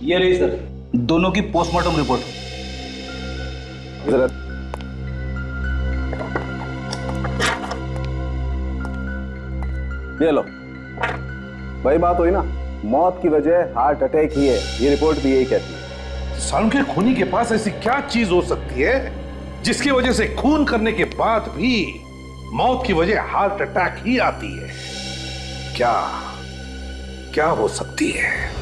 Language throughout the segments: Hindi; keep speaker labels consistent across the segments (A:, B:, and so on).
A: ये रही सर, दोनों की पोस्टमार्टम रिपोर्ट।
B: जरा ये लो। वही बात हुई ना, मौत की वजह हार्ट अटैक ही है, ये रिपोर्ट भी यही कहती है।
C: सालू के खूनी के पास ऐसी क्या चीज हो सकती है जिसकी वजह से खून करने के बाद भी मौत की वजह हार्ट अटैक ही आती है? क्या क्या हो सकती है?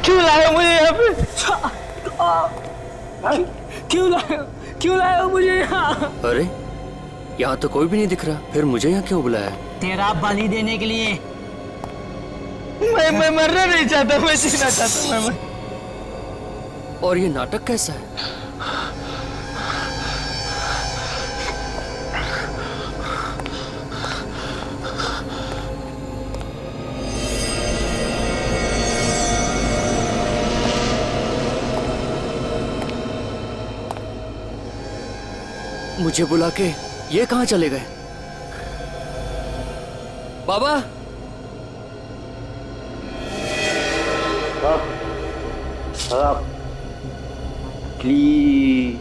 D: क्यों लाए मुझे यहाँ पे? क्यों लाए हो मुझे यहाँ?
E: अरे यहाँ तो कोई भी नहीं दिख रहा, फिर मुझे यहाँ क्यों बुलाया?
D: तेरा बलि देने के लिए। मैं मरना नहीं चाहता, मैं जीना चाहता हूँ।
E: और ये नाटक कैसा है? मुझे बुला के ये कहाँ चले गए? बाबा,
B: प्लीज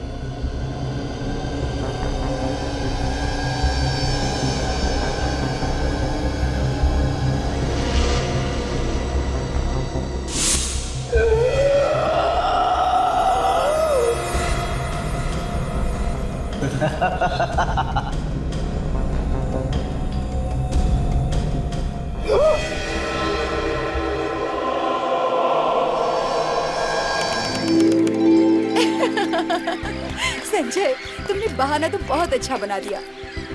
F: संजय, तुमने बहाना तो बहुत अच्छा बना दिया।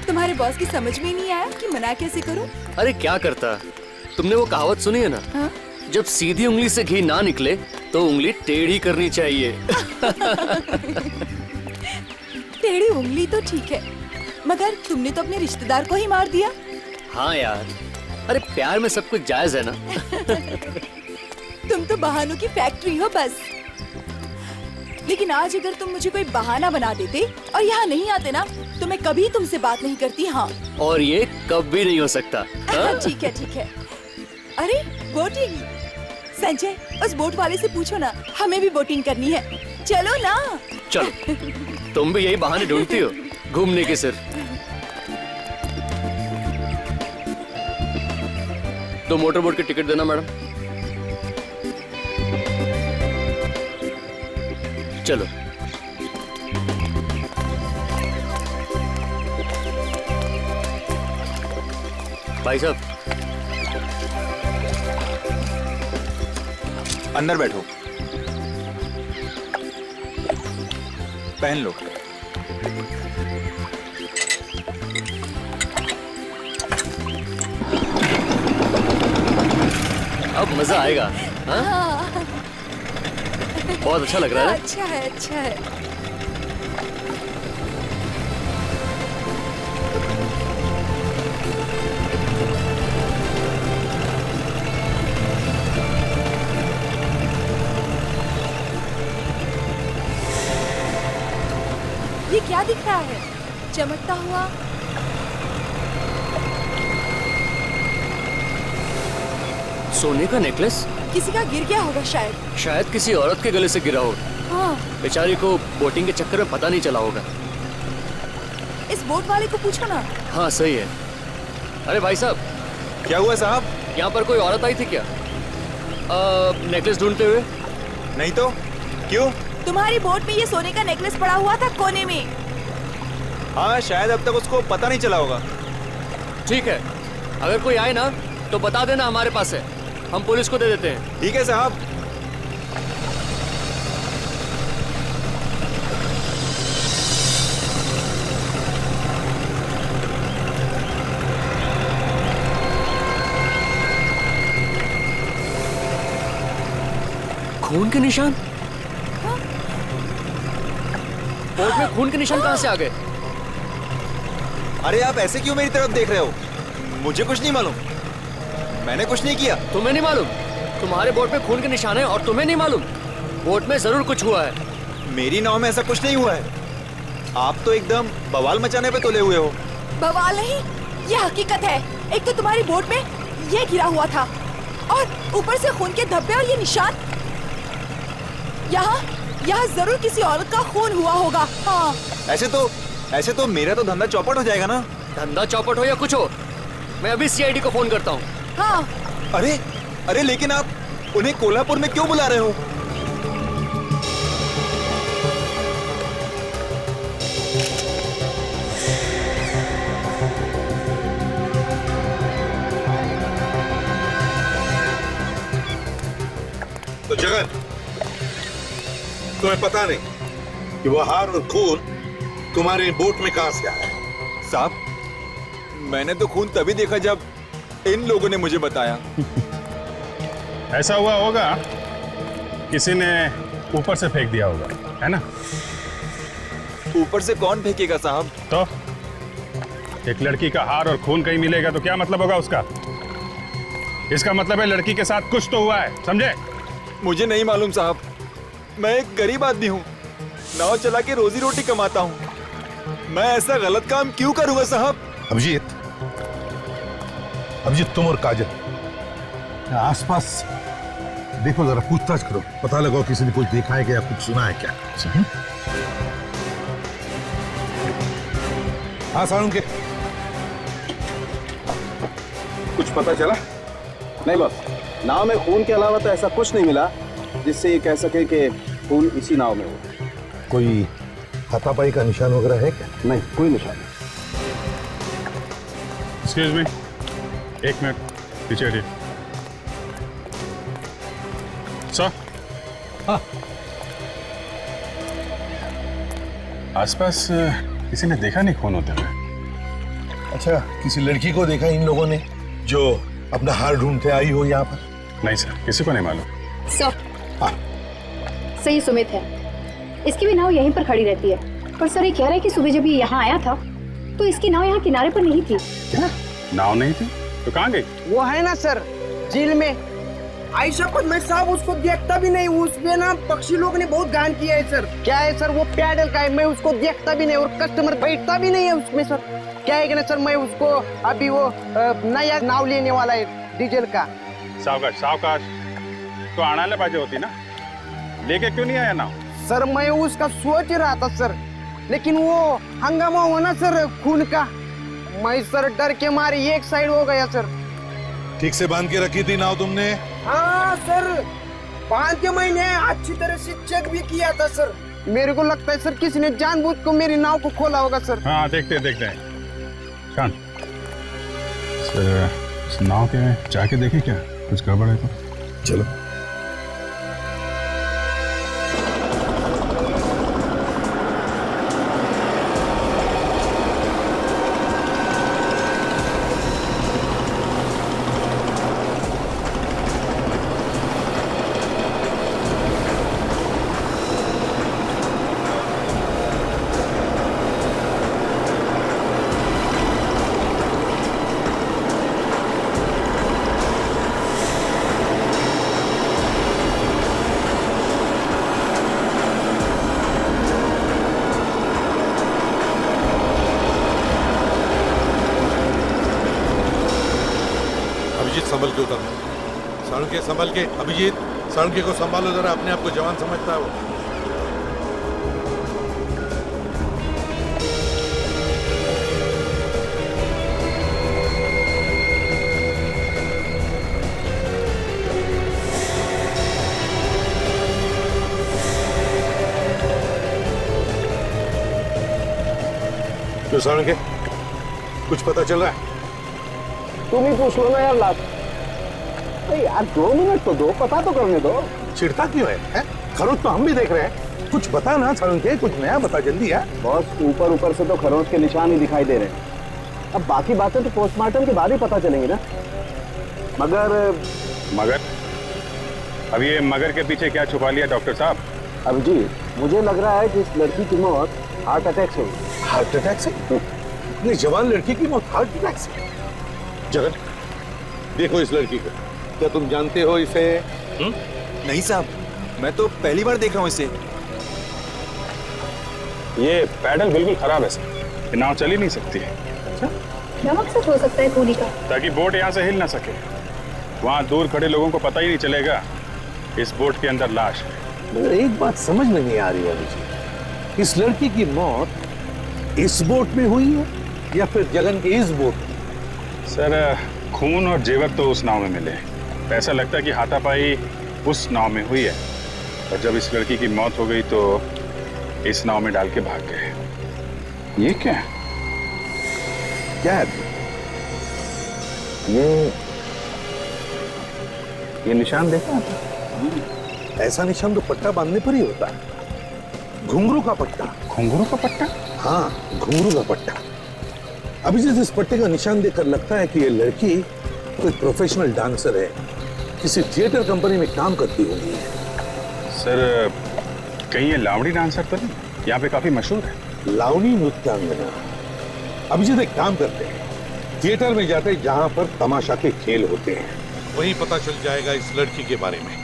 F: तुम्हारे बॉस की समझ में ही नहीं आया कि मना कैसे करूं?
E: अरे क्या करता? तुमने वो कहावत सुनी है ना?
F: हाँ?
E: जब सीधी उंगली से घी ना निकले तो उंगली टेढ़ी करनी चाहिए।
F: टेढ़ी उंगली तो ठीक है, मगर तुमने तो अपने रिश्तेदार को ही मार दिया।
E: हाँ यार, अरे प्यार में सब कुछ जायज है ना।
F: तुम तो बहानों की फैक्ट्री हो बस। लेकिन आज अगर तुम मुझे कोई बहाना बना देते और यहाँ नहीं आते ना, तो मैं कभी तुमसे बात नहीं करती। हाँ,
E: और ये कभी नहीं हो सकता। हाँ?
F: ठीक है ठीक है। अरे बोटिंग, संजय उस बोट वाले से पूछो ना, हमें भी बोटिंग करनी है। चलो ना।
E: चलो, तुम भी यही बहाने ढूंढती हो घूमने के सिर्फ। तो मोटर बोट की टिकट देना मैडम। चलो। भाई साहब,
A: अंदर बैठो, पहन लो।
E: अब मजा आएगा। हाँ? बहुत अच्छा लग रहा है।
F: अच्छा है, अच्छा है। ये क्या दिख रहा है चमकता हुआ?
E: सोने का नेकलेस?
F: किसी का गिर गया होगा शायद।
E: शायद किसी औरत के गले से गिरा हो।
F: हाँ,
E: बेचारी को बोटिंग के चक्कर में पता नहीं चला होगा।
F: इस बोट वाले को पूछो ना।
E: हाँ सही है। अरे भाई साहब,
A: क्या हुआ साहब?
E: यहाँ पर कोई औरत आई थी क्या नेकलेस ढूंढते हुए?
A: नहीं तो क्यों?
F: तुम्हारी बोट में ये सोने का नेकलेस पड़ा हुआ था कोने में।
A: हाँ, शायद अब तक उसको पता नहीं चला होगा।
E: ठीक है, अगर कोई आए ना तो बता देना हमारे पास है, हम पुलिस को दे देते हैं।
A: ठीक है साहब।
E: खून के निशान? बोट में खून के निशान कहां से आ गए?
A: अरे आप ऐसे क्यों मेरी तरफ देख रहे हो? मुझे कुछ नहीं मालूम, मैंने कुछ नहीं किया।
E: तुम्हें नहीं मालूम? तुम्हारे बोट में खून के निशान है और तुम्हें नहीं मालूम? बोट में जरूर कुछ हुआ है।
A: मेरी नाव में ऐसा कुछ नहीं हुआ है। आप तो एकदम बवाल मचाने पे तुले हुए हो।
F: बवाल नहीं, ये हकीकत है। एक तो तुम्हारी बोट में ये गिरा हुआ था और ऊपर से खून के धब्बे और ये निशान। यहाँ जरूर किसी औरत का खून हुआ होगा। हाँ।
A: ऐसे तो मेरा तो धंधा चौपट हो जाएगा ना।
E: धंधा चौपट हो या कुछ हो, मैं अभी सीआईडी को फोन करता हूँ।
F: हाँ।
A: अरे लेकिन आप उन्हें कोल्हापुर में क्यों बुला रहे हो?
C: तो जगन, तुम्हें पता नहीं कि वो हार और खून तुम्हारे बोट में कहां से आया?
A: साहब, मैंने तो खून तभी देखा जब इन लोगों ने मुझे बताया।
G: ऐसा हुआ होगा, किसी ने ऊपर से फेंक दिया होगा, है ना?
A: ऊपर से कौन फेंकेगा साहब?
G: तो एक लड़की का हार और खून कहीं मिलेगा तो क्या मतलब होगा उसका? इसका मतलब है लड़की के साथ कुछ तो हुआ है, समझे?
A: मुझे नहीं मालूम साहब, मैं एक गरीब आदमी हूँ, नाव चला के रोजी रोटी कमाता हूँ। मैं ऐसा गलत काम क्यों करूंगा साहब?
C: अभिजीत, तुम और काजल आसपास देखो, जरा पूछताछ करो, पता लगाओ किसी ने कुछ देखा है क्या, कुछ सुना है क्या। हाँ साळुंके,
B: कुछ पता चला? नहीं बॉस, नाव में खून के अलावा तो ऐसा कुछ नहीं मिला जिससे ये कह सके कि खून इसी नाव में हो।
C: कोई हाथापाई का निशान वगैरह है क्या?
B: नहीं, कोई निशान नहीं।
G: एक्सक्यूज मी, एक मिनट पीछे हटिए। सर,
C: हाँ।
G: आसपास किसी ने देखा नहीं खून होते हुए?
C: अच्छा, किसी लड़की को देखा इन लोगों ने जो अपना हार ढूंढते आई हो यहाँ पर?
G: नहीं सर, किसी को नहीं मालूम।
H: सर,
C: हाँ।
H: सही सुमित है, इसकी भी नाव यहीं पर खड़ी रहती है। पर सर ये कह रहा है कि सुबह जब ये यहाँ आया था तो इसकी नाव यहाँ किनारे पर नहीं थी।
C: क्या?
G: नाव नहीं थी तो कहाँ गई?
I: वो है ना सर, झील में। आयशा पर मैं साहब उसको देखता भी नहीं, उसमें ना पक्षी लोग ने बहुत गान किया है सर। क्या है सर, वो पैडल का है, मैं उसको देखता भी नहीं और कस्टमर बैठता भी नहीं है उसमें सर। क्या है कि ना सर, मैं उसको अभी वो नया नाव लेने वाला है डीजल का।
G: सावकाश तो आणायला पाहिजे होती ना, लेके क्यों नहीं आया नाव?
I: सर मैं उसका सोच रहा था सर, लेकिन वो हंगामा हुआ ना सर खून का, मैं सर डर के मारे एक साइड हो गया सर।
C: ठीक से बांध के रखी थी नाव तुमने?
I: हाँ सर, बांध के मैंने अच्छी तरह से चेक भी किया था सर। मेरे को लगता है सर किसी ने जानबूझ को मेरी नाव को खोला होगा सर।
G: हाँ, देखते हैं। शान, इस नाव के जाके देखिए क्या कुछ गड़बड़ है तो।
C: चलो। संभल के उतरना। साळुंके संभल के। अभिजीत, साळुंके को संभालो जरा, अपने आप को जवान समझता है वो। तो साळुंके, कुछ पता चल रहा है?
I: तुम ही पूछ लो ना यार लात।
B: अरे यार 2 मिनट तो दो, पता तो करने दो।
C: चिढ़ता क्यों है? खरोच तो हम भी देख रहे हैं, कुछ बता ना सारुण के, कुछ नया बता जल्दी यार।
B: बॉस ऊपर ऊपर से तो खरोच के निशान ही दिखाई दे रहे हैं, अब बाकी बातें तो पोस्टमार्टम के बाद ही पता चलेंगी ना।
G: मगर अब ये मगर के पीछे क्या छुपा लिया डॉक्टर साहब?
B: अभिजीत, मुझे लग रहा है कि इस लड़की की मौत हार्ट अटैक से हुई।
C: हार्ट अटैक से? इतनी जवान लड़की की मौत हार्ट अटैक से? जगन, देखो इस लड़की को, क्या तुम जानते हो इसे?
A: नहीं साहब, मैं तो पहली बार देख रहा हूँ इसे।
G: ये पैडल बिल्कुल खराब है सर, ये नाव चल ही नहीं सकती है।
H: क्या मकसद हो सकता है कूली का?
G: ताकि बोट यहाँ से हिल ना सके, वहाँ दूर खड़े लोगों को पता ही नहीं चलेगा इस बोट के अंदर लाश है।
C: मगर एक बात समझ में नहीं आ रही है मुझे, इस लड़की की मौत इस बोट में हुई है या फिर जगन के इस बोट में?
G: सर खून और जेवर तो उस नाव में मिले, ऐसा लगता है कि हाथापाई उस नाव में हुई है, और जब इस लड़की की मौत हो गई तो इस नाव में डाल के भाग गए। ये क्या है?
C: क्या है
B: ये निशान देखा?
C: ऐसा निशान तो पट्टा बांधने पर ही होता है, घुंघरू का पट्टा।
G: घुंघरू का पट्टा?
C: हाँ, घुंघरू का पट्टा। अभी जिस इस पट्टे का निशान देखकर लगता है कि ये लड़की कोई प्रोफेशनल डांसर है, किसी थिएटर कंपनी में काम करती होगी।
G: सर कहीं ये लावड़ी डांसर तो नहीं? यहाँ पे काफी मशहूर है।
C: लावणी नृत्यांगना। अभिजीत एक काम करते हैं, थिएटर में जाते हैं जहां पर तमाशा के खेल होते हैं, वहीं पता चल जाएगा इस लड़की के बारे में।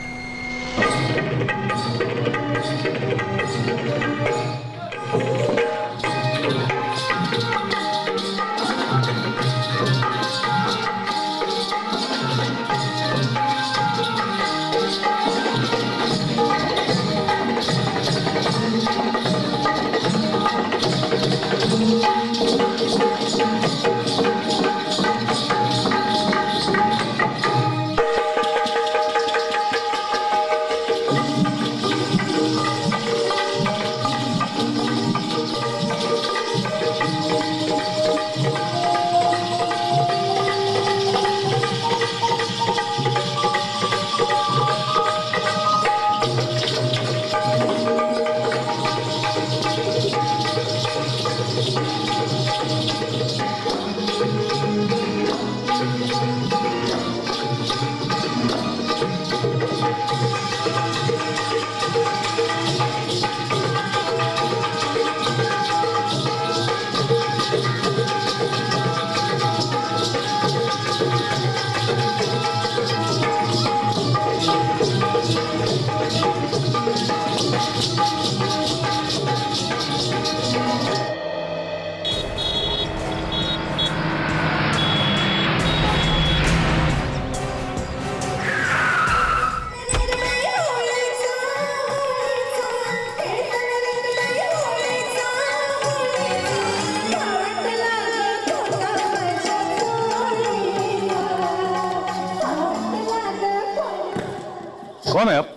C: कौन है आप?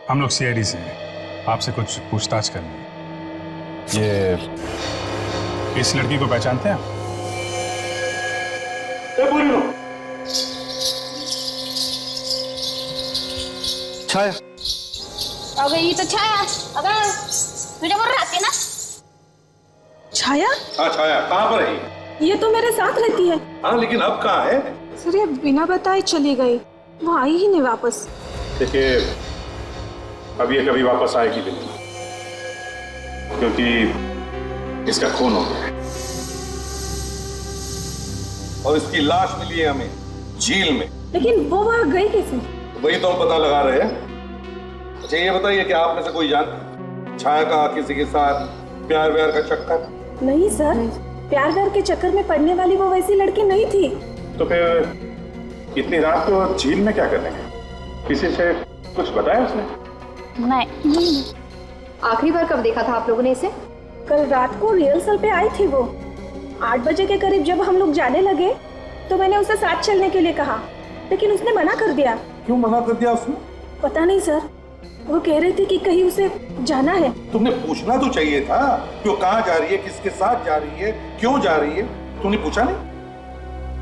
G: हम लोग सीआईडी से हैं, आपसे कुछ पूछताछ करनी है। ये इस लड़की को पहचानते हैं आप?
B: छाया,
H: अगं ही तर छाया, अगं तुझ्याबरोबर राहते ना?
D: छाया?
C: हाँ छाया, कहाँ पर है?
D: ये तो मेरे साथ रहती है।
C: हाँ लेकिन अब कहाँ है?
D: सर ये बिना बताए चली गई, वो आई ही नहीं वापस।
G: देखिए अब ये कभी वापस आएगी भी नहीं, क्योंकि इसका खून हो गया है।
C: और इसकी लाश मिली है हमें झील में।
D: लेकिन वो वहाँ गई कैसे?
C: वही तो हम पता लगा रहे हैं। अच्छा ये बताइए कि आप में से कोई जानता छाया का किसी के साथ प्यार व्यार का चक्कर?
D: नहीं सर, प्यार व्यार के चक्कर में पड़ने वाली वो वैसी लड़की नहीं थी।
G: तो फिर इतनी रात को झील में क्या करने गए? किसी से कुछ बताया उसने?
H: नहीं। आखिरी बार कब देखा था आप लोगों ने इसे?
D: कल रात को रिहर्सल पे आई थी वो। 8 बजे के करीब जब हम लोग जाने लगे तो मैंने उसे साथ चलने के लिए कहा, लेकिन उसने मना कर दिया।
C: क्यों मना कर दिया उसने?
D: पता नहीं सर, वो कह रही थी कि कहीं उसे जाना है।
C: तुमने पूछना तो चाहिए था कि वो कहाँ जा रही है, किसके साथ जा रही है, क्यों जा रही है? तुमने पूछा नहीं?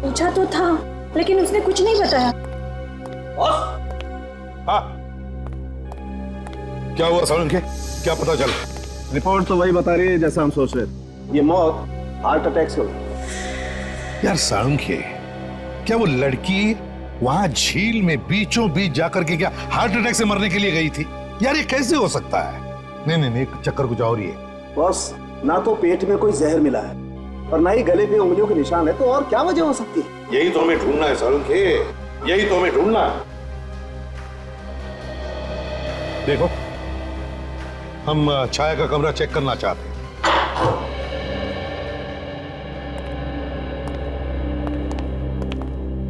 D: पूछा तो था, लेकिन उसने कुछ नहीं बताया।
C: हाँ, क्या हुआ सालुंखे? क्या पता चला?
B: रिपोर्ट तो वही बता रही है जैसा हम सोच रहे थे। ये मौत हार्ट अटैक से हुई।
C: यार सालुंखे, क्या वो लड़की वहां झील में बीचों बीच जाकर के क्या हार्ट अटैक से मरने के लिए गई थी? यार ये कैसे हो सकता है? नहीं, एक चक्कर कुछ और ही है।
B: बॉस, ना तो पेट में कोई जहर मिला है और ना ही गले पे उंगलियों के निशान है, तो और क्या वजह हो सकती है?
C: यही तो हमें ढूंढना है सालुंखे, यही तो हमें ढूंढना है। देखो, हम छाया का कमरा चेक करना चाहते हैं।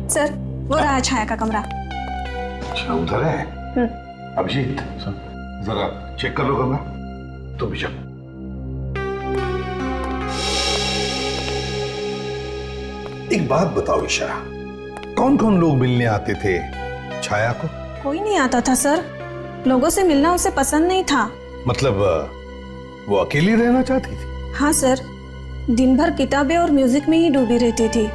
D: सर, वो रहा छाया का कमरा।
C: अच्छा, उधर है। अभिजीत, जरा चेक कर लो कमरा। तुम भी चलो। एक बात बताओ ईशा, कौन कौन लोग मिलने आते थे छाया को?
D: कोई नहीं आता था सर, लोगों से मिलना उसे पसंद नहीं था।
C: मतलब वो अकेली रहना चाहती थी?
D: हाँ सर, दिन भर किताबें और म्यूजिक में ही डूबी रहती थी।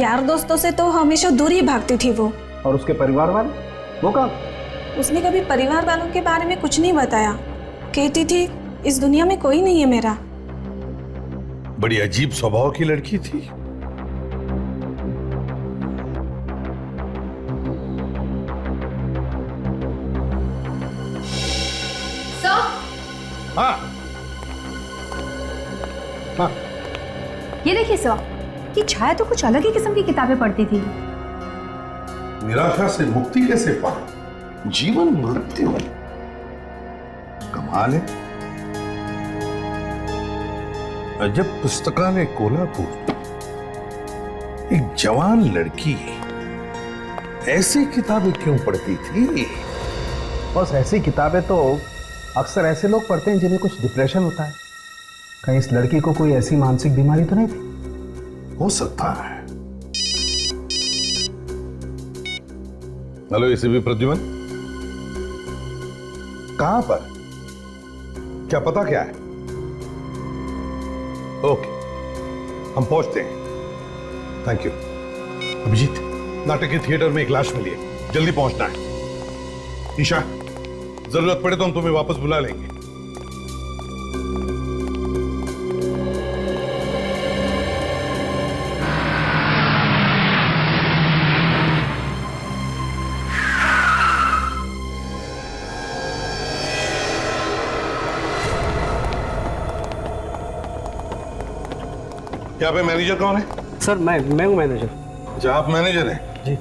D: यार दोस्तों से तो हमेशा दूर ही भागती थी वो।
B: और उसके परिवार वाले, वो कहाँ?
D: उसने कभी परिवार वालों के बारे में कुछ नहीं बताया। कहती थी इस दुनिया में कोई नहीं है मेरा।
C: बड़ी अजीब स्वभाव की लड़की थी। हाँ, हाँ।
H: ये देखिए सर, कि छाया तो कुछ अलग ही किस्म की किताबें पढ़ती थी।
C: निराशा से मुक्ति कैसे पाए? जीवन मृत्यु, कमाल है। अजब पुस्तकालय कोल्हापुर, एक जवान लड़की ऐसी किताबें क्यों पढ़ती थी?
B: बस ऐसी किताबें तो अक्सर ऐसे लोग पढ़ते हैं जिन्हें कुछ डिप्रेशन होता है। कहीं इस लड़की को कोई ऐसी मानसिक बीमारी तो नहीं थी?
C: हो सकता है। हेलो एसीपी प्रद्युमन, कहां पर? क्या पता क्या है? ओके, हम पहुंचते हैं। Thank you. अभिजीत, नाटक के थिएटर में एक लाश मिली है, जल्दी पहुंचना है। ईशा, जरूरत पड़े तो हम तुम्हें वापस बुला लेंगे। यहाँ पे मैनेजर कौन है?
I: सर मैं हूँ मैनेजर।
C: अच्छा, आप मैनेजर हैं?
I: जी।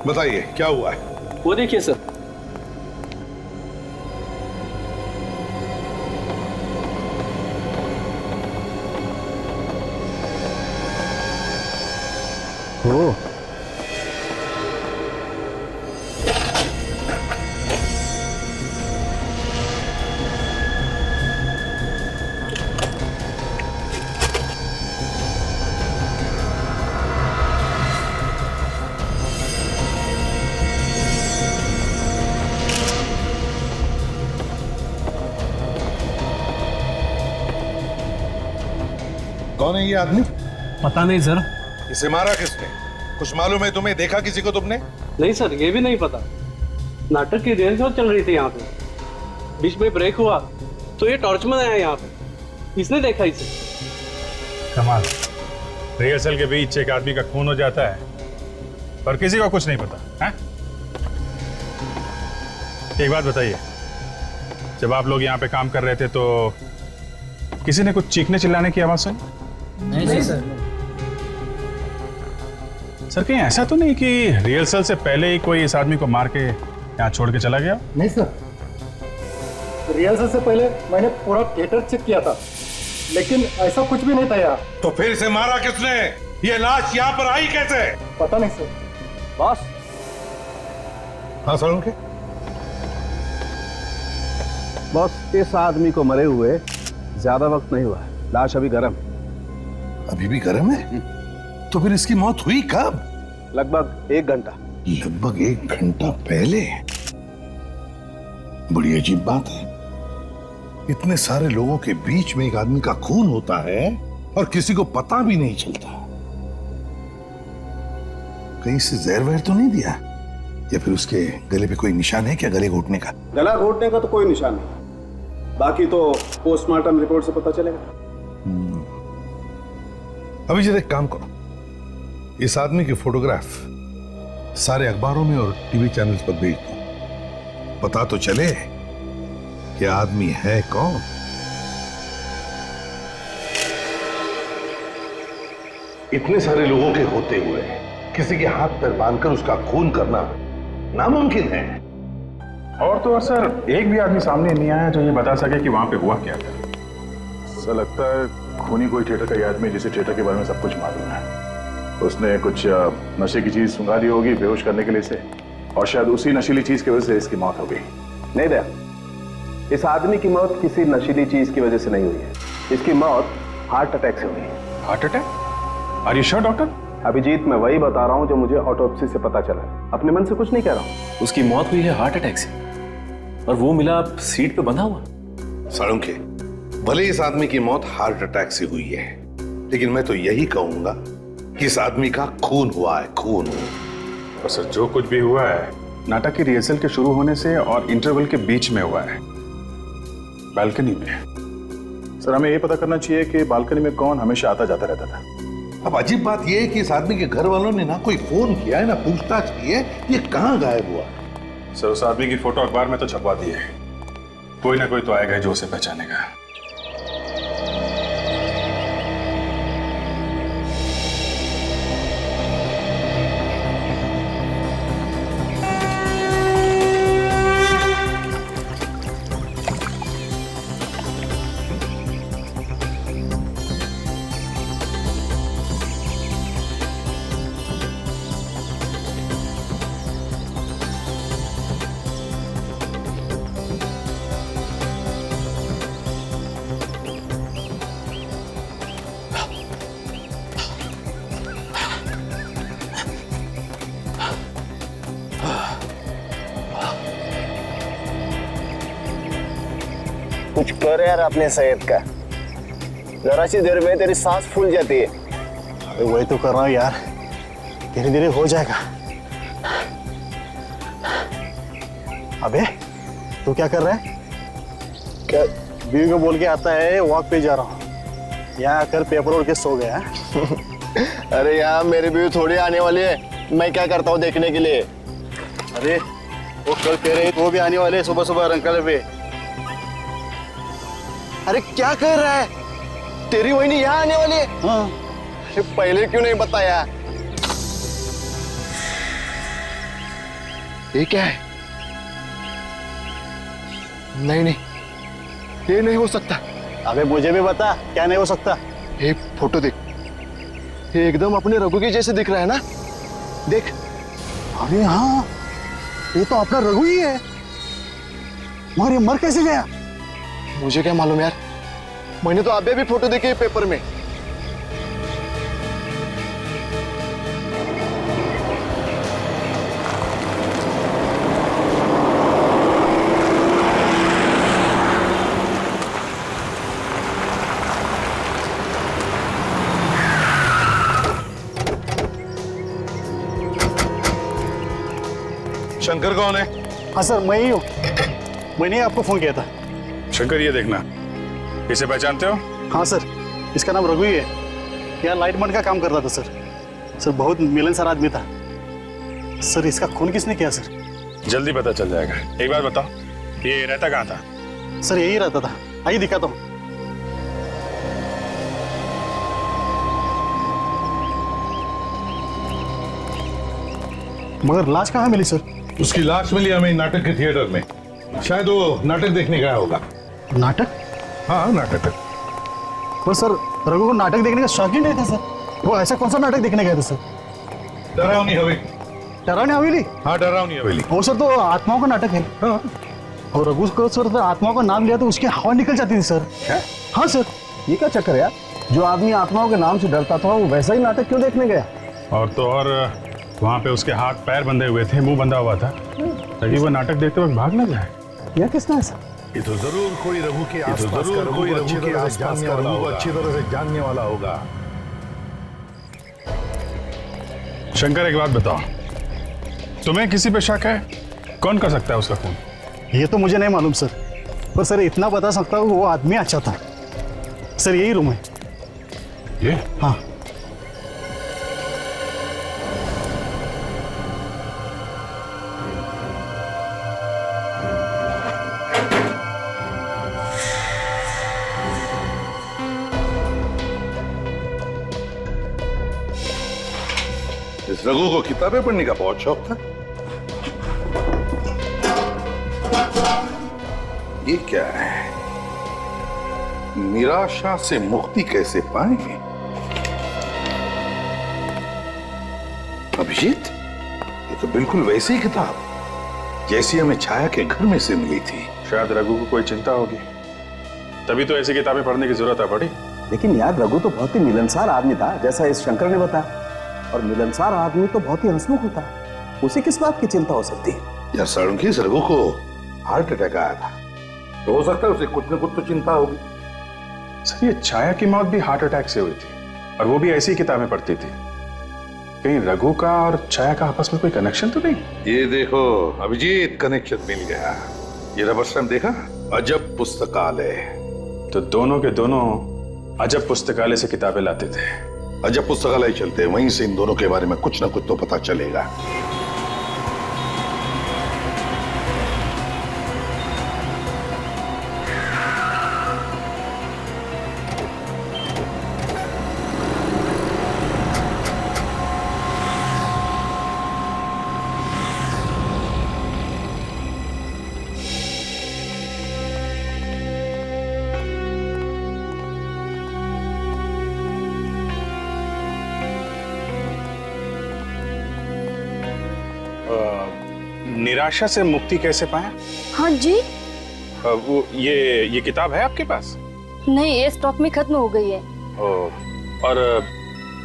C: बताइए क्या हुआ है?
I: वो देखिए सर।
B: ओ,
C: कौन है ये आदमी?
I: पता नहीं सर।
C: इसे मारा किसने? कुछ मालूम है तुम्हें? देखा किसी को तुमने?
I: नहीं सर, ये भी नहीं पता। नाटक की रिहर्सल चल रही थी यहाँ पे, बीच में ब्रेक हुआ तो ये टॉर्चमैन आया यहाँ पे, इसने देखा इसे।
G: कमाल, रिहर्सल के बीच एक आदमी का खून हो जाता है पर किसी को कुछ नहीं पता है? एक बात बताइए, जब आप लोग यहाँ पे काम कर रहे थे तो किसी ने कुछ चीखने चिल्लाने की आवाज सुनी?
I: नहीं सर।
G: सर कहीं ऐसा तो नहीं कि रिहर्सल से पहले ही कोई इस आदमी को मार के यहाँ छोड़ के चला गया?
J: नहीं सर, रिहर्सल से पहले मैंने पूरा थिएटर चेक किया था, लेकिन ऐसा कुछ भी नहीं था यहाँ।
C: तो फिर इसे मारा किसने? ये लाश यहाँ पर आई कैसे?
J: पता नहीं सर।
B: बॉस।
C: हाँ सालुंखे?
B: बॉस, इस आदमी को मरे हुए ज्यादा वक्त नहीं हुआ है, लाश अभी गर्म।
C: अभी भी गर्म है? तो फिर इसकी मौत हुई कब?
B: लगभग 1 घंटा।
C: लगभग 1 घंटा पहले? बड़ी अजीब बात है, इतने सारे लोगों के बीच में एक आदमी का खून होता है और किसी को पता भी नहीं चलता। कहीं से जहर वहर तो नहीं दिया या फिर उसके गले पे कोई निशान है क्या, गले घोटने का?
B: गला घोटने का तो कोई निशान नहीं, बाकी तो पोस्टमार्टम रिपोर्ट से पता चलेगा।
C: अभिजीत एक काम करो, इस आदमी की फोटोग्राफ सारे अखबारों में और टीवी चैनल्स पर भेज दो, पता तो चले कि आदमी है कौन। इतने सारे लोगों के होते हुए किसी के हाथ पैर बांधकर उसका खून करना नामुमकिन है।
G: और तो और सर, एक भी आदमी सामने नहीं आया जो ये बता सके कि वहां पे हुआ क्या था। ऐसा लगता है खूनी कोई थिएटर का आदमी जिसे थिएटर के बारे में सब कुछ मालूम है। उसने कुछ नशे की चीज सुंघा दी होगी बेहोश करने के लिए से, और शायद उसी नशीली चीज की वजह से इसकी मौत हो गई।
B: नहीं दया, इस आदमी की मौत किसी नशीली चीज की वजह से नहीं हुई है। इसकी मौत हार्ट अटैक से हुई है।
G: Heart attack? Are you sure doctor?
B: Abhijit, मैं वही बता रहा हूं जो मुझे ऑटोप्सी से पता चला, अपने मन से कुछ नहीं कह रहा हूं।
K: उसकी मौत हुई है हार्ट अटैक से, और वो मिला सीट पे बंधा हुआ।
C: साळुंखे, भले इस आदमी की मौत हार्ट अटैक से हुई है, लेकिन मैं तो यही कहूंगा कि इस आदमी का खून हुआ है, खून।
G: और सर, जो कुछ भी हुआ है नाटक की रिहर्सल के शुरू होने से और इंटरवल के बीच में हुआ है, बालकनी में। सर, हमें ये पता करना चाहिए कि बालकनी में कौन हमेशा आता जाता रहता था।
C: अब अजीब बात यह है कि इस आदमी के घर वालों ने ना कोई फोन किया है ना पूछताछ की है, ये कहां गायब हुआ?
G: सर, उस आदमी की फोटो अखबार में तो छपवा दी है, कोई ना कोई तो आएगा जो उसे पहचानेगा।
I: कुछ कर यार अपने सेहत का, जरा सी देर में तेरी सांस फूल जाती है।
J: अरे वही तो कर रहा हूँ यार, धीरे धीरे हो जाएगा। अबे तू क्या कर रहा है? क्या बीवी को बोल के आता है वॉक पे जा रहा हूँ, यहाँ आकर पेपर ओढ़ के सो गया।
I: अरे यार मेरी बीवी थोड़ी आने वाली है, मैं क्या करता हूँ देखने के लिए।
J: अरे वो कल कह रहे वो भी आने वाले सुबह सुबह रंगकले पे।
I: अरे क्या कर रहा है, तेरी वही यहाँ आने वाली है?
J: हाँ।
I: अरे पहले क्यों नहीं बताया? ये क्या है? नहीं नहीं, ये नहीं हो सकता।
J: अबे मुझे भी बता, क्या नहीं हो सकता?
I: ये फोटो देख, ये एकदम अपने रघु के जैसे दिख रहा है ना, देख।
J: अरे हाँ, ये तो अपना रघु ही है, मगर ये मर कैसे गया?
I: मुझे क्या मालूम यार, मैंने तो अभी भी फोटो देखी है पेपर में।
C: शंकर कौन है?
J: हाँ सर, मैं ही हूँ, मैंने आपको फोन किया था।
G: शंकर, ये देखना, इसे पहचानते हो?
J: हाँ सर, इसका नाम रघु ही है, यहाँ लाइटमैन का काम करता था सर। सर बहुत मिलनसार आदमी था सर। इसका खून किसने किया सर?
G: जल्दी पता चल जाएगा। एक बात बताओ, ये रहता कहाँ था?
J: सर यही रहता था, आइए दिखाता हूँ। मगर लाश कहाँ मिली सर?
C: उसकी लाश मिली हमें नाटक के थिएटर में, शायद वो नाटक देखने गया होगा।
J: नाटक?
C: हाँ नाटक।
J: पर सर रघु को नाटक देखने का शौक ही नहीं था सर। वो ऐसा कौन सा नाटक देखने गए थे सर?
C: डरावनी हवेली।
J: डरावनी हवेली?
C: हाँ डरावनी हवेली।
J: वो सर तो आत्माओं का नाटक है। हाँ। और रघु को सर तो आत्माओं का नाम लिया तो उसकी हवा निकल जाती थी सर।
B: क्या?
J: हाँ सर।
B: ये क्या चक्कर है यार, जो आदमी आत्माओं के नाम से डरता था वो वैसा ही नाटक क्यों देखने गया?
G: और तो और वहाँ पे उसके हाथ पैर बंधे हुए थे, मुंह बंधा हुआ था, ताकि वो नाटक देखते वक्त भाग न जाए।
B: यह किसने ऐसा?
C: ये तो जरूर कोई रघु के आसपास का रघु को अच्छी तरह से जानने वाला होगा।
G: शंकर, एक बात बताओ, तुम्हें किसी पे शक है? कौन कर सकता है उसका खून?
J: ये तो मुझे नहीं मालूम सर, पर सर इतना बता सकता हूँ वो आदमी अच्छा था सर। यही रूम है
G: ये?
J: हाँ।
C: इस रघु को किताबें पढ़ने का बहुत शौक था। ये क्या है? निराशा से मुक्ति कैसे पाएंगे? अभिजीत, ये तो बिल्कुल वैसी ही किताब जैसी हमें छाया के घर में से मिली थी।
G: शायद रघु को कोई चिंता होगी, तभी तो ऐसी किताबें पढ़ने की जरूरत है पड़ी।
B: लेकिन यार रघु तो बहुत ही मिलनसार आदमी था, जैसा इस शंकर ने बताया, और मिलनसार आदमी तो बहुत ही हंसमुख होता है। उसे किस बात की चिंता हो सकती है?
C: यार साळुंखे, इस रघु को हार्ट अटैक आया था, तो हो सकता है उसे कुछ न कुछ तो चिंता होगी।
G: सर, ये छाया की मौत भी हार्ट अटैक से हुई थी, और वो भी ऐसी किताबें पढ़ती थी। कहीं रघु का और छाया का आपस में कोई कनेक्शन तो नहीं?
C: ये देखो अभिजीत, कनेक्शन मिल गया। ये रबर स्टैम्प देखा? अजब पुस्तकालय।
G: तो दोनों के दोनों अजब पुस्तकालय से किताबें लाते थे।
C: अजब पुस्तकालय चलते हैं, वहीं से इन दोनों के बारे में कुछ ना कुछ तो पता चलेगा।
G: निराशा से मुक्ति कैसे पाएं?
H: हाँ जी।
G: वो ये किताब है आपके पास?
H: नहीं, ये स्टॉक में खत्म हो गई है।
G: और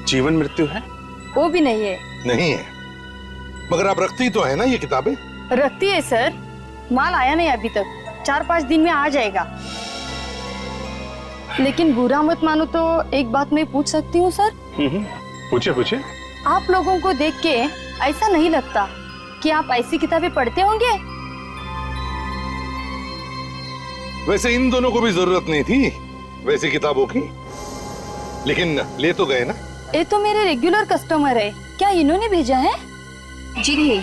G: जीवन मृत्यु है?
H: वो भी नहीं है।
C: नहीं है, मगर आप रखती तो है ना ये किताबें?
H: रखती है सर, माल आया नहीं अभी तक, 4-5 दिन में आ जाएगा। लेकिन बुरा मत मानो तो एक बात मैं पूछ सकती हूँ सर?
G: पूछिए पूछिए।
H: आप लोगों को देख के ऐसा नहीं लगता कि आप ऐसी किताबें पढ़ते होंगे?
C: वैसे इन दोनों को भी जरूरत नहीं थी वैसी किताबों की, लेकिन ले तो गए ना।
H: ये तो मेरे रेगुलर कस्टमर है, क्या इन्होंने भेजा है?
L: जी नहीं,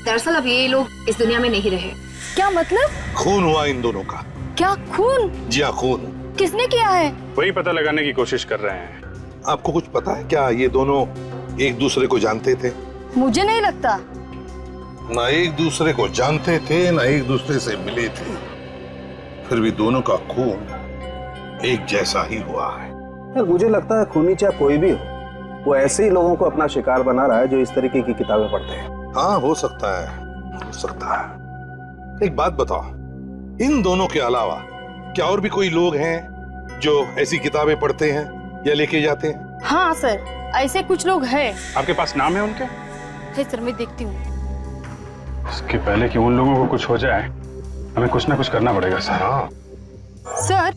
L: दरअसल अब ये लोग इस दुनिया में नहीं रहे।
H: क्या मतलब?
C: खून हुआ इन दोनों का।
H: क्या खून?
C: जी हाँ, खून।
H: किसने किया है?
G: वही पता लगाने की कोशिश कर रहे हैं।
C: आपको कुछ पता है क्या? ये दोनों एक दूसरे को जानते थे?
H: मुझे नहीं लगता।
C: ना एक दूसरे को जानते थे, ना एक दूसरे से मिले थे, फिर भी दोनों का खून एक जैसा ही हुआ है।
B: यार मुझे लगता है खूनी चाहे कोई भी हो, वो ऐसे ही लोगों को अपना शिकार बना रहा है जो इस तरीके की किताबें पढ़ते हैं।
C: हाँ, हो सकता है, हो सकता है। एक बात बताओ, इन दोनों के अलावा क्या और भी कोई लोग हैं जो ऐसी किताबें पढ़ते हैं या लेके जाते हैं?
H: हाँ सर, ऐसे कुछ लोग हैं।
G: आपके पास नाम है उनके?
H: है सर, मैं देखती हूँ।
G: इसके पहले कि उन लोगों को कुछ हो जाए, हमें कुछ ना कुछ करना पड़ेगा सर।
C: हाँ
H: सर,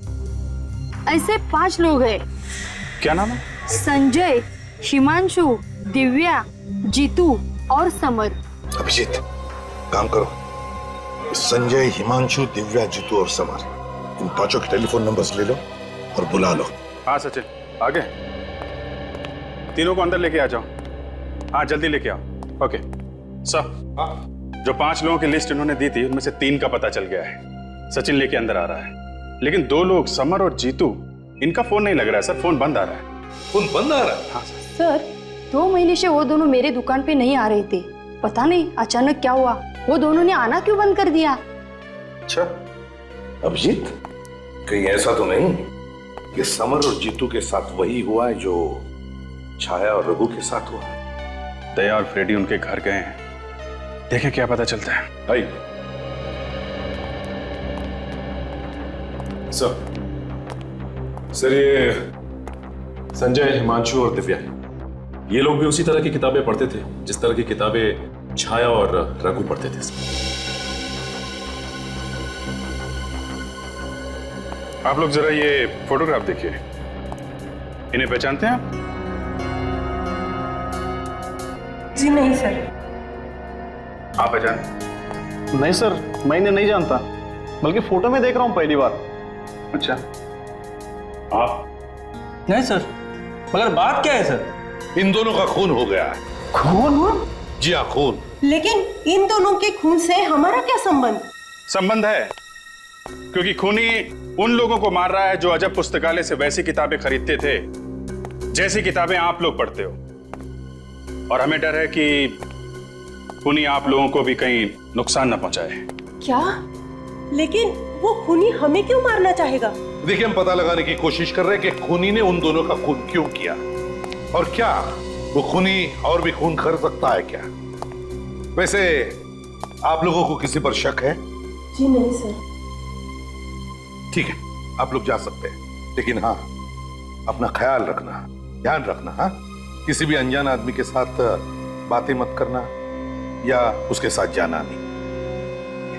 H: ऐसे 5 लोग हैं।
G: क्या नाम है?
H: संजय, हिमांशु, दिव्या, जीतू और समर।
C: अभिजीत, काम करो, संजय, हिमांशु, दिव्या, जीतू और समर, इन 5 के टेलीफोन नंबर्स ले लो और बुला लो।
G: हाँ सचिन, आगे तीनों को अंदर लेके आ जाओ। हाँ जल्दी लेके आओ। ओके सर, जो 5 लोगों की लिस्ट इन्होंने दी थी उनमें से 3 का पता चल गया है। सचिन लेके अंदर आ रहा है, लेकिन 2 लोग समर और जीतू, इनका फोन नहीं लग रहा है सर। फोन बंद आ रहा है।
C: फोन बंद आ रहा है?
G: हाँ सर।
H: सर, 2 महीने से वो दोनों मेरे दुकान पे नहीं आ रहे थे। पता नहीं अचानक क्या हुआ, वो दोनों ने आना क्यों बंद कर दिया?
C: अच्छा अभिजीत, कहीं ऐसा तो नहीं कि समर और जीतू के साथ वही हुआ है जो छाया और रघु के साथ हुआ?
G: दया और फ्रेडी उनके घर गए हैं, देखें क्या पता चलता है।
C: भाई
K: सर ये संजय, हिमांशु और दिव्या, ये लोग भी उसी तरह की किताबें पढ़ते थे जिस तरह की किताबें छाया और रघु पढ़ते थे।
G: आप लोग जरा ये फोटोग्राफ देखिए, इन्हें पहचानते हैं आप?
D: जी नहीं सर।
G: आप पहचान?
J: नहीं सर, मैं इन्हें नहीं जानता, बल्कि फोटो में देख रहा हूँ पहली बार।
G: अच्छा, आप?
M: नहीं सर, मगर बात क्या है सर?
C: इन दोनों का खून हो गया है।
I: खून?
C: जी हाँ, खून।
I: लेकिन इन दोनों के खून से हमारा क्या संबंध?
G: संबंध है, क्योंकि खूनी उन लोगों को मार रहा है जो अजब पुस्तकालय से वैसी किताबें खरीदते थे जैसी किताबें आप लोग पढ़ते हो, और हमें डर है कि खूनी आप लोगों को भी कहीं नुकसान न पहुंचाए।
I: क्या? लेकिन वो खूनी हमें क्यों मारना चाहेगा?
C: देखिए, हम पता लगाने की कोशिश कर रहे हैं कि खूनी ने उन दोनों का खून क्यों किया, और क्या वो खूनी और भी खून कर सकता है क्या? वैसे आप लोगों को किसी पर शक है?
I: जी नहीं सर।
C: ठीक है, आप लोग जा सकते हैं, लेकिन हाँ, अपना ख्याल रखना, ध्यान रखना। हाँ, किसी भी अनजान आदमी के साथ बातें मत करना या उसके साथ जाना नहीं।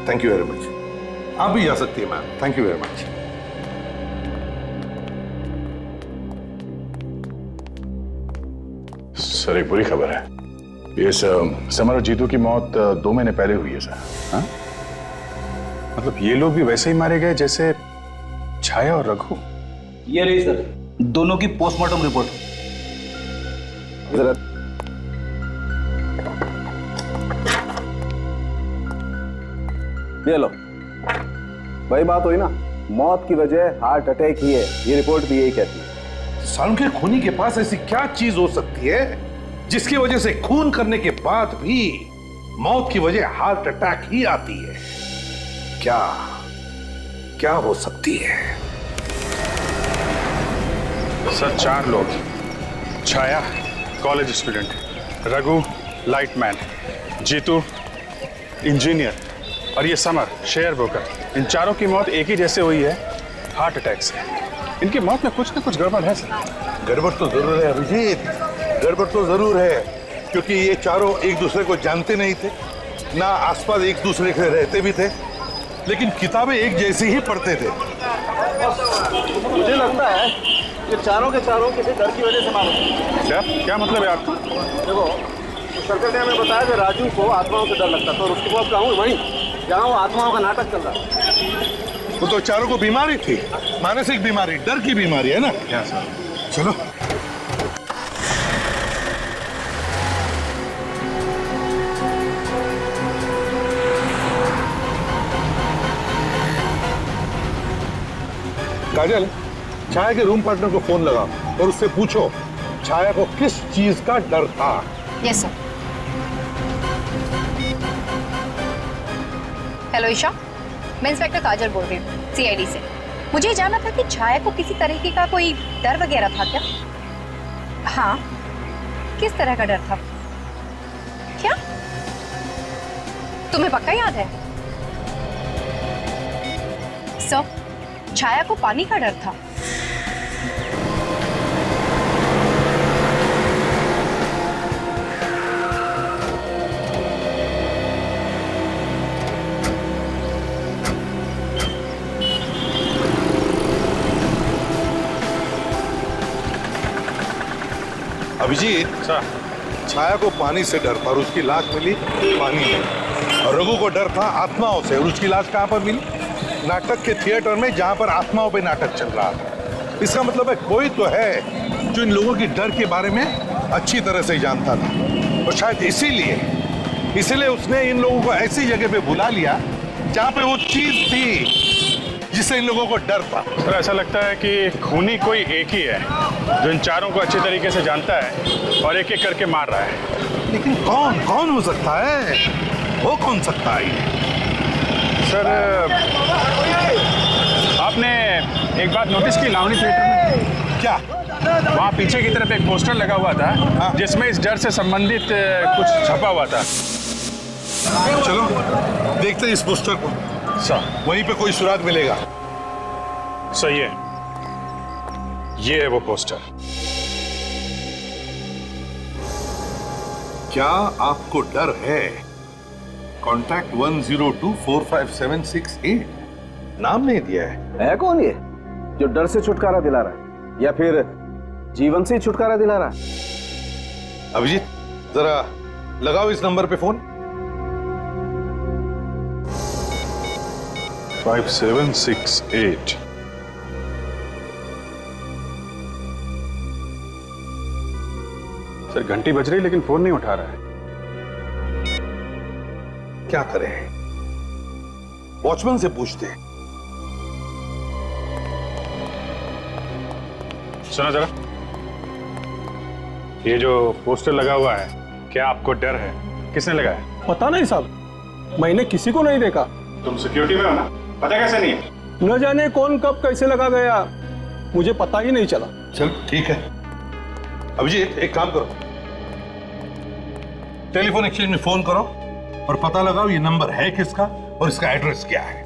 C: Thank you very much. आप भी जा सकती है ma'am. Thank you very much.
G: Sir, एक बुरी खबर है। ये समर और जीतू की मौत 2 महीने पहले हुई है सर। हाँ? मतलब ये लोग भी वैसे ही मारे गए जैसे छाया और रघु?
M: ये रही सर दोनों की पोस्टमार्टम रिपोर्ट।
B: ये लो भाई, बात हुई ना, मौत की वजह हार्ट अटैक ही है, ये रिपोर्ट भी यही कहती है।
C: सालों के खूनी के पास ऐसी क्या चीज हो सकती है जिसकी वजह से खून करने के बाद भी मौत की वजह हार्ट अटैक ही आती है? क्या क्या हो सकती है?
G: सर, 4 लोग, छाया college student, Raghu lightman, Jeetu engineer और ये समर शेयर ब्रोकर, इन चारों की मौत एक ही जैसे हुई है, हार्ट अटैक से। इनकी मौत में कुछ ना कुछ गड़बड़ है सर।
C: गड़बड़ तो जरूर है अभिजीत, गड़बड़ तो जरूर है, क्योंकि ये चारों एक दूसरे को जानते नहीं थे, ना आसपास एक दूसरे के रहते भी थे, लेकिन किताबें एक जैसी ही पढ़ते थे।
J: मुझे लगता है ये चारों के चारों किसी डर की वजह से मारे।
G: क्या मतलब है आपको?
J: देखो, सर्कल ने हमें बताया कि राजू को आत्माओं से डर लगता था, और उसके बाद कहूँ वहीं जहाँ वो आत्माओं का नाटक चल रहा।
C: वो तो चारों को बीमारी थी, मानसिक बीमारी, डर की बीमारी है ना।
G: क्या सर?
C: चलो। काजल, छाया के रूम पार्टनर को फोन लगा और उससे पूछो छाया को किस चीज का डर था।
L: Yes sir. हेलो ईशा, मैं इंस्पेक्टर काजल बोल रही हूँ सीआईडी से। मुझे जानना था कि छाया को किसी तरीके का कोई डर वगैरह था क्या? हाँ, किस तरह का डर था? क्या तुम्हें पक्का याद है? सर, छाया को पानी का डर था।
C: अभिजीत सर, छाया को पानी से डर था और उसकी लाश मिली पानी में, और रघु को डर था आत्माओं से और उसकी लाश कहाँ पर मिली? नाटक के थिएटर में, जहां पर आत्माओं पे नाटक चल रहा था। इसका मतलब है कोई तो है जो इन लोगों की डर के बारे में अच्छी तरह से जानता था, और शायद इसीलिए उसने इन लोगों को ऐसी जगह पे बुला लिया जहां पे वो चीज थी जिससे इन लोगों को डर था।
G: सर, ऐसा लगता है कि खूनी कोई एक ही है जो इन चारों को अच्छी तरीके से जानता है और एक एक करके मार रहा है।
C: लेकिन कौन हो सकता है? वो कौन सकता है?
G: सर, आपने एक बात नोटिस की लावणी थिएटर में?
C: क्या?
G: वहाँ पीछे की तरफ एक पोस्टर लगा हुआ था जिसमें इस डर से संबंधित कुछ छपा हुआ था।
C: चलो देखते हैं इस पोस्टर को।
G: सर,
C: वहीं पे कोई सुराग मिलेगा।
G: सही है, ये है वो पोस्टर।
C: क्या आपको डर है? कॉन्टैक्ट 1024576 नाम नहीं दिया
B: है कौन ये जो डर से छुटकारा दिला रहा है, या फिर जीवन से छुटकारा दिला रहा है?
C: अभिजीत, जरा लगाओ इस नंबर पे फोन।
G: 5768। सर घंटी बज रही लेकिन फोन नहीं उठा रहा है।
C: क्या करें? वॉचमैन से पूछते हैं।
G: सुनो जरा, ये जो पोस्टर लगा हुआ है, क्या आपको डर है? किसने लगाया?
N: पता नहीं साहब, मैंने किसी को नहीं देखा।
G: तुम सिक्योरिटी में हो ना, पता कैसे नहीं है?
N: न जाने कौन कब कैसे लगा गया, मुझे पता ही नहीं चला।
C: चल ठीक है, अभिजीत एक काम करो, टेलीफोन एक्सचेंज में फोन करो और पता लगाओ ये नंबर है किसका और इसका एड्रेस क्या है।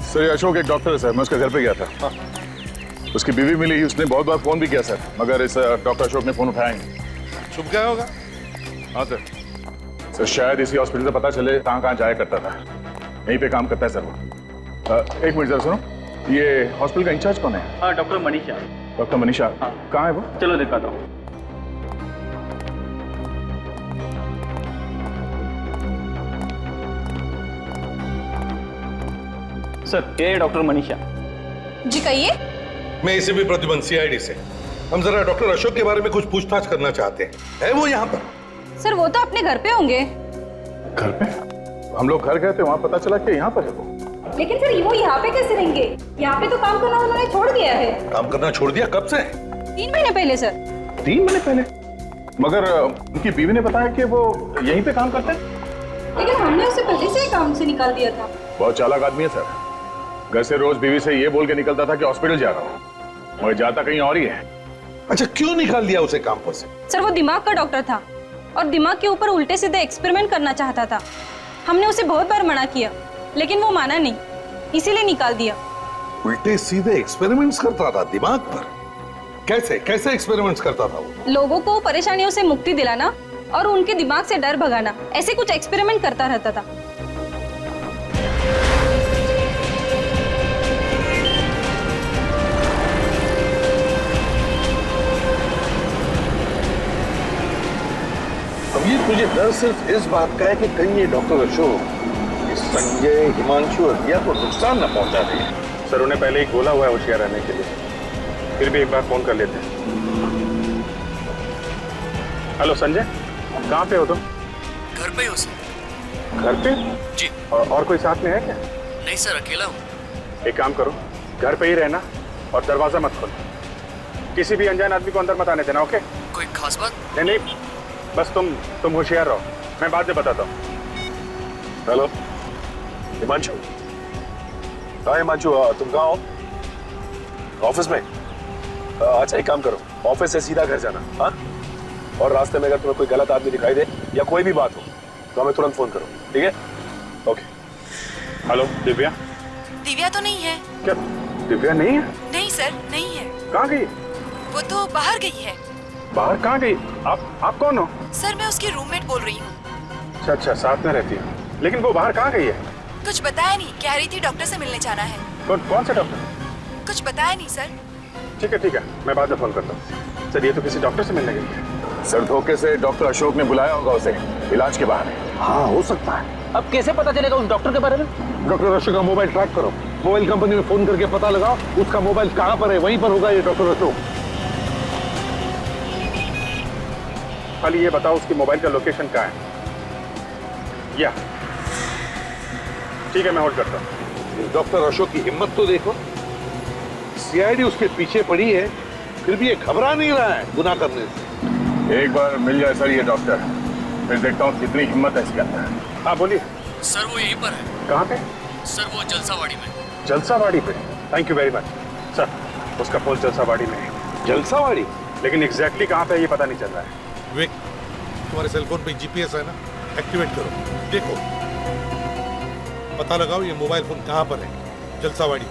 O: सर ये अशोक एक डॉक्टर है सर, मैं उसके घर पे गया था। उसकी बीवी मिली, उसने बहुत बार फोन भी किया सर, मगर इस डॉक्टर अशोक ने फोन उठाया नहीं।
C: छुप गया होगा।
O: हाँ सर शायद इसी हॉस्पिटल से पता चले कहाँ जाया करता था। यहीं पे काम करता है सर वो। एक मिनट जरा सुनो, ये हॉस्पिटल का इंचार्ज कौन है?
M: हाँ, डॉक्टर मनीषा।
O: डॉक्टर मनीषा?
M: हाँ।
O: कहाँ है वो?
M: चलो दिखाता हूँ। सर ये डॉक्टर मनीषा
L: जी। कहिए।
C: मैं इसे भी प्रतिबंध CID से। हम जरा डॉक्टर अशोक के बारे में कुछ पूछताछ करना चाहते हैं। है वो यहाँ पर?
L: सर वो तो अपने घर पे होंगे।
O: घर पे? हम लोग घर गए थे, वहाँ पता चला कि यहाँ पर है वो।
D: लेकिन सर वो यहाँ पे कैसे रहेंगे? यहाँ पे तो काम करना उन्होंने छोड़ दिया है।
C: काम करना छोड़ दिया? कब से?
L: 3 महीने पहले सर।
O: 3 महीने पहले? मगर उनकी बीवी ने बताया कि वो यहीं पे काम करते हैं।
D: लेकिन हमने उसे पहले से ही काम से निकाल दिया था।
O: बहुत चालाक आदमी है सर। घर से रोज बीवी से ये बोल के निकलता था कि हॉस्पिटल जा रहा हूँ, मगर जाता कहीं और ही है।
C: अच्छा, क्यों निकाल दिया उसे काम पर से?
L: सर वो दिमाग का डॉक्टर था और दिमाग के ऊपर उल्टे सीधे एक्सपेरिमेंट करना चाहता था। हमने उसे बहुत बार मना किया लेकिन वो माना नहीं, इसीलिए निकाल दिया।
C: उल्टे सीधे एक्सपेरिमेंट्स करता था दिमाग पर? कैसे कैसे एक्सपेरिमेंट्स करता था वो?
L: लोगों को परेशानियों से मुक्ति दिलाना और उनके दिमाग से डर भगाना, ऐसे कुछ एक्सपेरिमेंट करता रहता था।
C: अब ये तुझे डर सिर्फ इस बात का है कि कहीं ये डॉक्टर अशोक संजय, हिमांशु और रिया को नुकसान न पहुंचा दे।
G: सर उन्हें पहले ही बोला हुआ है होशियार रहने के लिए, फिर भी एक बार फोन कर लेते हैं। हेलो संजय, कहाँ पे हो तुम?
E: घर पे हो सर।
G: घर पे?
E: जी।
G: और कोई साथ में है क्या?
E: नहीं सर, अकेला हूँ।
G: एक काम करो, घर पे ही रहना और दरवाजा मत खोलो। किसी भी अनजान आदमी को अंदर मत आने देना, ओके?
E: कोई खास बात?
G: नहीं, बस तुम होशियार रहो, मैं बाद में बताता हूँ।
K: हेलो हिमांशु। हाँ हिमांशु, तुम कहाँ हो? ऑफिस में? अच्छा एक काम करो, ऑफिस से सीधा घर जाना। हाँ, और रास्ते में अगर तुम्हें कोई गलत आदमी दिखाई दे या कोई भी बात हो तो हमें तुरंत फोन करो, ठीक है? ओके।
G: हेलो दिव्या?
F: दिव्या तो नहीं है।
G: क्या दिव्या नहीं है?
F: नहीं सर, नहीं है।
G: कहाँ गई?
F: वो तो बाहर गई है।
G: बाहर कहाँ गई? आप कौन हो?
F: सर मैं उसकी रूममेट बोल रही हूँ।
G: अच्छा, साथ में रहती है। लेकिन वो बाहर कहाँ गई है?
F: कुछ बताया नहीं, कह रही थी डॉक्टर से मिलने जाना है।
G: कौन सा डॉक्टर?
F: कुछ बताया नहीं सर।
G: ठीक है, मैं बाद में फोन करता हूँ। सर ये तो किसी डॉक्टर से मिलने गई है।
O: सर धोखे से डॉक्टर अशोक ने बुलाया होगा उसे इलाज के बहाने।
C: हाँ हो सकता है।
M: अब कैसे पता चलेगा उस डॉक्टर के बारे में?
C: डॉक्टर अशोक का मोबाइल ट्रैक करो, मोबाइल कंपनी में फोन करके पता लगाओ उसका मोबाइल कहाँ पर है, वहीं पर होगा ये डॉक्टर अशोक।
G: खाली ये बताओ उसकी मोबाइल का लोकेशन कहाँ है? या ठीक है, मैं होल्ड करता हूँ।
C: डॉक्टर अशोक की हिम्मत तो देखो, CID उसके पीछे पड़ी है, फिर भी ये घबरा नहीं रहा है गुनाह करने से।
O: एक बार मिल जाए सर ये डॉक्टर, फिर देखता हूँ कितनी हिम्मत है इसके अंदर।
G: हाँ बोलिए।
E: सर वो यहीं पर है।
G: कहाँ पे?
E: सर वो जलसावाड़ी में।
G: जलसावाड़ी पे? Thank you very much sir. उसका पोस्ट जलसावाड़ी में है।
C: जलसावाड़ी?
G: लेकिन एग्जैक्टली कहाँ पे ये पता नहीं चल रहा है।
C: विवेक, तुम्हारे सेलफोन पे GPS है ना, एक्टिवेट करो, देखो पता लगाओ ये मोबाइल फोन कहाँ पर है। जलसावाड़ी।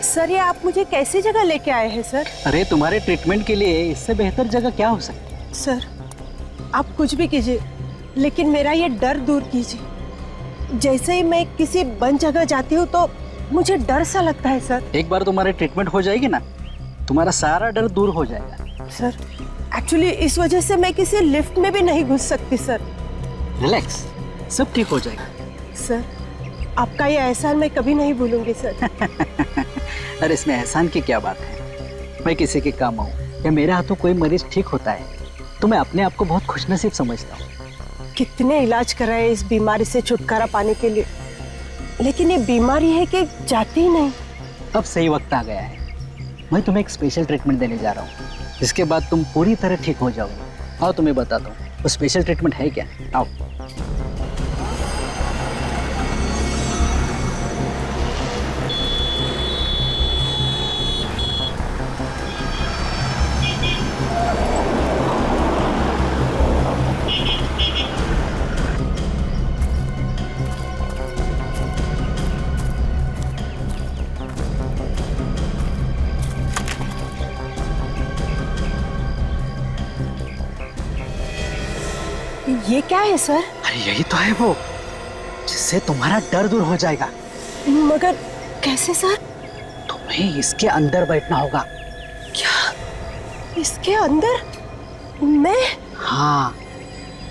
D: सर ये आप मुझे कैसी जगह लेके आए हैं सर?
M: अरे तुम्हारे ट्रीटमेंट के लिए इससे बेहतर जगह क्या हो सकती है?
D: सर आप कुछ भी कीजिए, लेकिन मेरा ये डर दूर कीजिए। जैसे ही मैं किसी बंद जगह जाती हूँ तो मुझे डर सा लगता है सर।
M: एक बार तुम्हारे ट्रीटमेंट हो जाएगी ना, तुम्हारा सारा डर दूर हो जाएगा।
D: सर एक्चुअली इस वजह से मैं किसी लिफ्ट में भी नहीं घुस सकती सर।
M: रिलैक्स, सब ठीक हो जाएगा।
D: सर आपका ये एहसान मैं कभी नहीं भूलूंगी सर।
M: अरे इसमें एहसान की क्या बात है, मैं किसी के काम आऊँ या मेरे हाथों कोई मरीज ठीक होता है तो मैं अपने आप को बहुत खुशनसीब समझता हूँ।
D: कितने इलाज कराए इस बीमारी से छुटकारा पाने के लिए, लेकिन ये बीमारी है कि जाती ही नहीं।
M: अब सही वक्त आ गया है, मैं तुम्हें एक स्पेशल ट्रीटमेंट देने जा रहा हूँ, जिसके बाद तुम पूरी तरह ठीक हो जाओगे। आओ तुम्हें बताता हूँ वो स्पेशल ट्रीटमेंट है क्या। आओ।
D: ये क्या है सर?
M: अरे यही तो है वो, जिससे तुम्हारा डर दूर हो जाएगा।
D: मगर कैसे सर?
M: तुम्हें इसके अंदर बैठना होगा।
D: क्या इसके अंदर? मैं?
M: हाँ,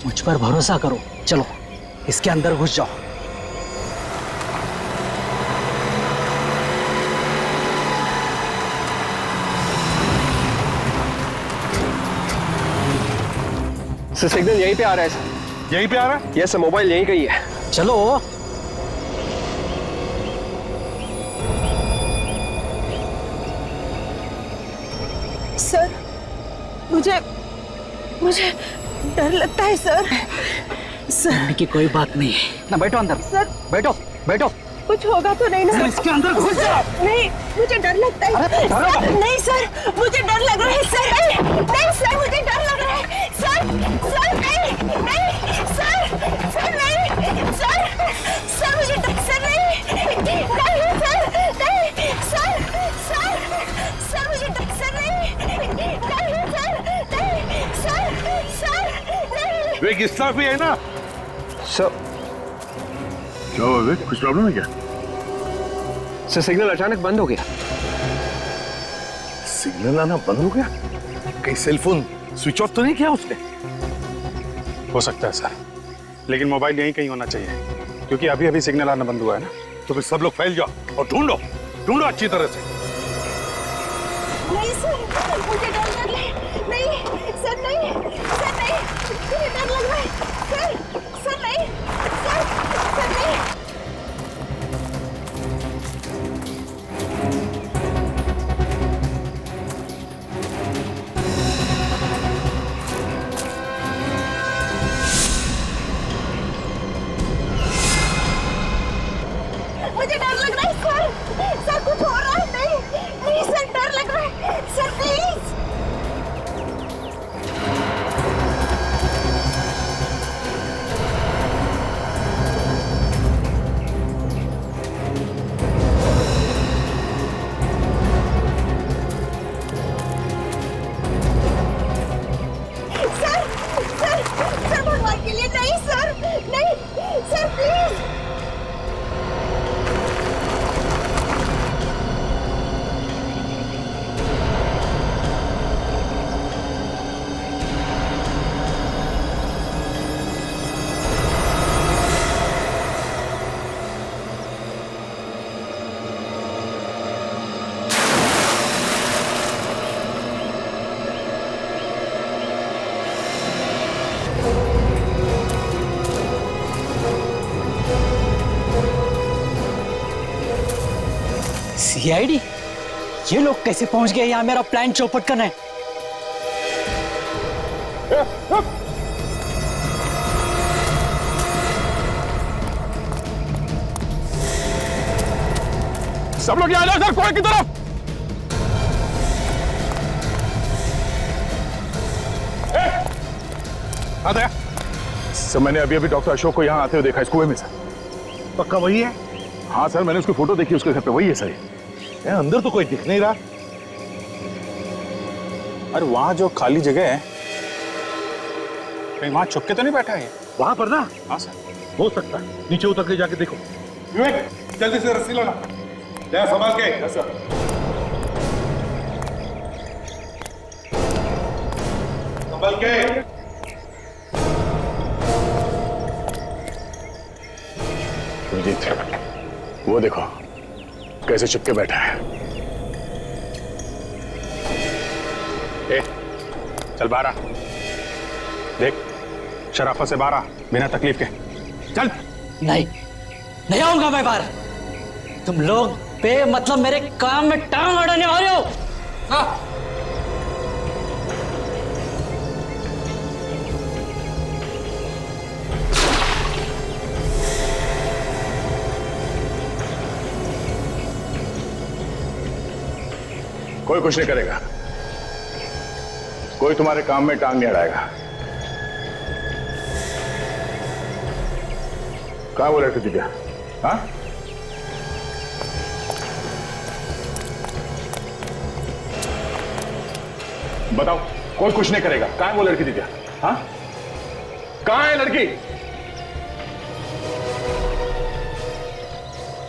M: मुझ पर भरोसा करो। चलो इसके अंदर घुस जाओ।
N: सर सिग्नल यहीं पे आ रहा है सर।
C: यहीं पे आ रहा है?
N: यस सर, मोबाइल यहीं का ही है।
M: चलो।
D: सर मुझे डर लगता है सर।
M: डरने की कोई बात नहीं है ना, बैठो अंदर।
D: सर
M: बैठो बैठो।
D: कुछ होगा तो नहीं ना?
M: इसके अंदर घुस जाओ।
D: नहीं, मुझे डर लगता है। सर, नहीं सर, मुझे डर लग रहा है सर। नहीं सर, मुझे डर लग रहा है सर। सर नहीं, नहीं सर, सर नहीं, सर मुझे डर, सर नहीं, नहीं सर, नहीं सर, सर मुझे डर, सर नहीं, नहीं सर, नहीं सर, नहीं।
C: वे किस्सा भी है ना
N: सर।
O: क्या हुआ विवेक, कुछ प्रॉब्लम है क्या?
N: सर सिग्नल अचानक बंद हो गया।
C: सिग्नल आना बंद हो गया? कहीं सेलफोन स्विच ऑफ तो नहीं किया उसने?
G: हो सकता है सर, लेकिन मोबाइल यहीं कहीं होना चाहिए, क्योंकि अभी अभी सिग्नल आना बंद हुआ है ना।
C: तो फिर सब लोग फैल जाओ और ढूंढो ढूंढो अच्छी तरह से।
D: नहीं सर, मुझे डर लग रहा है। नहीं सर, नहीं सर, नहीं, मुझे डर लग रहा है सर। सर नहीं, सर नहीं। मुझे डर लग रहा है सर। सर कुछ हो रहा है? नहीं, नहीं सर, डर लग रहा है सर, प्लीज। सर भगवान के लिए नहीं सर, नहीं सर, प्लीज।
M: सीआईडी, ये लोग कैसे पहुंच गए यहाँ मेरा प्लान चौपट करने?
O: सब लोग यहाँ आ जाओ सर, कुएं की तरफ।
C: आता
O: सर मैंने अभी अभी डॉक्टर अशोक को यहाँ आते हुए देखा इस कुएं में सर।
C: पक्का वही है?
O: हाँ सर, मैंने उसकी फोटो देखी, उसके घर पे वही है सर।
C: अंदर तो कोई दिख नहीं रहा।
G: अरे वहां जो खाली जगह है, कहीं वहां छुप के तो नहीं बैठा है?
C: वहां पर ना?
G: हाँ सर।
C: हो सकता है, नीचे उतर के जाके देखो। विवेक जल्दी से रस्सी लाना, जरा संभाल के। सर संभल के।
O: सुजीत, वो देखो कैसे चुपके बैठा है। ए, चल बाहर आ। देख, शराफत से बाहर आ, बिना तकलीफ के। चल।
M: नहीं आऊंगा मैं बाहर। तुम लोग मतलब मेरे काम में टांग अड़ाने वाले हो।
O: कोई कुछ नहीं करेगा, कोई तुम्हारे काम में टांग नहीं अड़ाएगा। कहां वो लड़की दिव्या? हाँ, बताओ, कोई कुछ नहीं करेगा। कहां है वो लड़की दिव्या? हाँ, कहां है लड़की?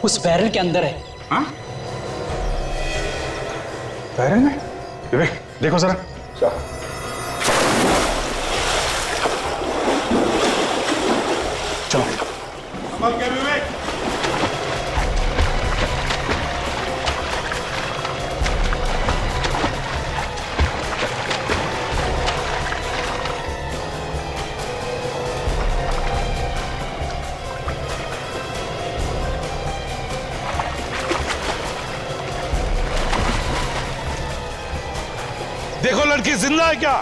M: उस बैरल के अंदर है।
O: हाँ, बैरल में? विवेक देखो जरा। चलो।
C: संभल के विवेक। देखो लड़की जिंदा है क्या?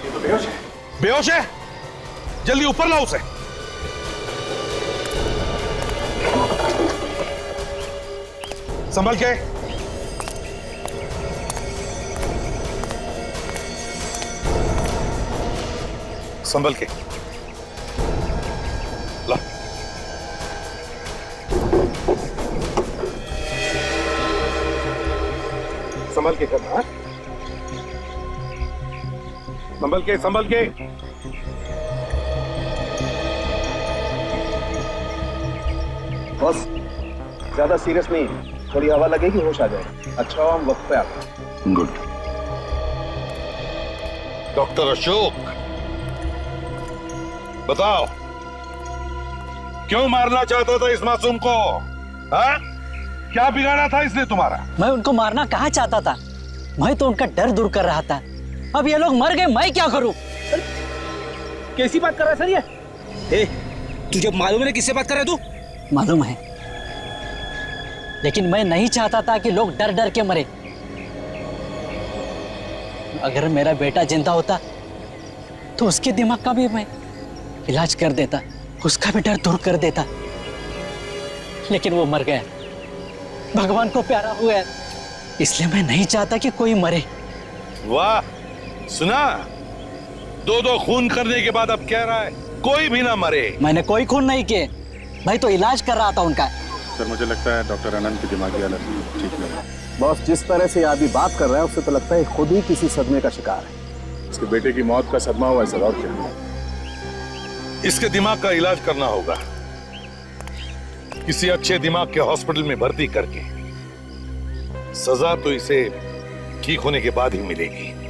O: ये तो बेहोश है।
C: बेहोश है? जल्दी ऊपर लाओ उसे। संभल के। संभल के ला। संभल के करना। हाँ? संभल के, संभल के।
B: बस ज्यादा सीरियस नहीं, थोड़ी हवा लगेगी होश आ जाए। अच्छा हम वक्त पे आते।
O: गुड।
C: डॉक्टर अशोक, बताओ क्यों मारना चाहता था इस मासूम को? हाँ? क्या बिगाड़ा था इसने तुम्हारा?
M: मैं उनको मारना कहाँ चाहता था, मैं तो उनका डर दूर कर रहा था। अब ये लोग मर गए, मैं क्या करूं?
I: कैसी बात कर रहा है सर ये? ए, तुझे मालूम है किससे बात कर रहा है तू?
M: मालूम है, लेकिन मैं नहीं चाहता था कि लोग डर डर के मरे। अगर मेरा बेटा जिंदा होता तो उसके दिमाग का भी मैं इलाज कर देता, उसका भी डर दूर कर देता। लेकिन वो मर गया, भगवान को प्यारा हुआ है, इसलिए मैं नहीं चाहता कि कोई मरे।
C: वाह, सुना? दो खून करने के बाद अब कह रहा है कोई भी ना मरे।
M: मैंने कोई खून नहीं किए, मैं तो इलाज कर रहा था उनका।
O: सर मुझे लगता है डॉक्टर अनंत की दिमागी हालत ठीक नहीं है।
B: बॉस, जिस तरह से अभी बात कर रहा है उससे तो लगता है खुद ही किसी सदमे का शिकार है।
O: इसके बेटे की मौत का सदमा हुआ है सर, और क्या?
C: इसके दिमाग का इलाज करना होगा, किसी अच्छे दिमाग के हॉस्पिटल में भर्ती करके। सजा तो इसे ठीक होने के बाद ही मिलेगी।